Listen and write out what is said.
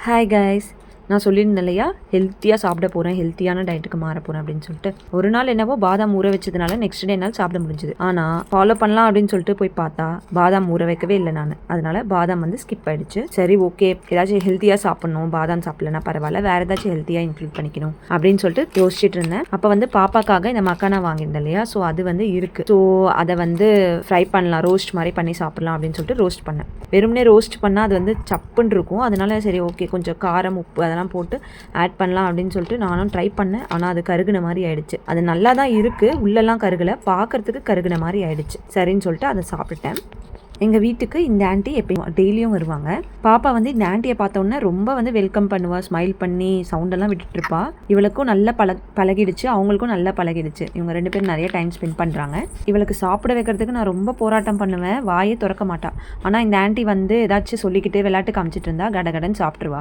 Hi guys, நான் சொல்லியிருந்தேன் இல்லையா ஹெல்த்தியாக சாப்பிட போகிறேன், ஹெல்த்தியான டயட்டுக்கு மாற போகிறேன் அப்படின்னு சொல்லிட்டு. ஒரு நாள் என்னவோ பாதாம் ஊற வச்சதுனால நெக்ஸ்ட் டே என்னால் சாப்பிட முடிஞ்சுது. ஆனால் ஃபாலோ பண்ணலாம் அப்படின்னு சொல்லிட்டு போய் பார்த்தா பாதாம் ஊற வைக்கவே இல்லை நான். அதனால பாதாம் ஸ்கிப் ஆயிடுச்சு. சரி ஓகே, ஏதாச்சும் ஹெல்த்தியாக சாப்பிடணும், பாதாம் சாப்பிடலன்னா பரவாயில்ல, வேறு ஏதாச்சும் ஹெல்த்தியாக இன்க்ளூட் பண்ணிக்கணும் அப்படின்னு சொல்லிட்டு யோசிச்சுட்டு இருந்தேன். அப்போ பாப்பாக்காக இந்த மக்கானா வாங்கியிருந்தேன் இல்லையா, ஸோ அது இருக்குது. ஸோ அதை ஃப்ரை பண்ணலாம், ரோஸ்ட் மாதிரி பண்ணி சாப்பிடலாம் அப்படின்னு சொல்லிட்டு ரோஸ்ட் பண்ணேன். வெறுமனே ரோஸ்ட் பண்ணால் அது சப்புன்னு இருக்கும். அதனால சரி ஓகே, கொஞ்சம் காரம் உப்பு அதெல்லாம் போட்டு ஆட் பண்ணலாம் அப்படின்னு சொல்லிட்டு நானும் ட்ரை பண்ணேன். ஆனால் அது கருகுன மாதிரி ஆயிடுச்சு. அது நல்லா தான் இருக்குது, உள்ளெல்லாம் கருகலை, பார்க்கறதுக்கு கருகுன மாதிரி ஆயிடுச்சு. சரின்னு சொல்லிட்டு அதை சாப்பிட்டுட்டேன். எங்கள் வீட்டுக்கு இந்த ஆண்டி எப்பயும் டெய்லியும் வருவாங்க. பாப்பா இந்த ஆண்டியை பார்த்தோன்னே ரொம்ப வெல்கம் பண்ணுவா, ஸ்மைல் பண்ணி சவுண்டெல்லாம் விட்டுட்ருப்பா. இவளுக்கும் நல்லா பழகிடுச்சு, அவங்களுக்கும் நல்லா பழகிடுச்சு. இவங்க 2 பேரும் நிறைய டைம் ஸ்பெண்ட் பண்ணுறாங்க. இவளுக்கு சாப்பிட வைக்கிறதுக்கு நான் ரொம்ப போராட்டம் பண்ணுவேன், வாயே திறக்க மாட்டா. ஆனால் இந்த ஆண்டி ஏதாச்சும் சொல்லிக்கிட்டு விளையாட்டு காமிச்சிட்டு இருந்தா கடகடன்னு சாப்பிட்ருவா.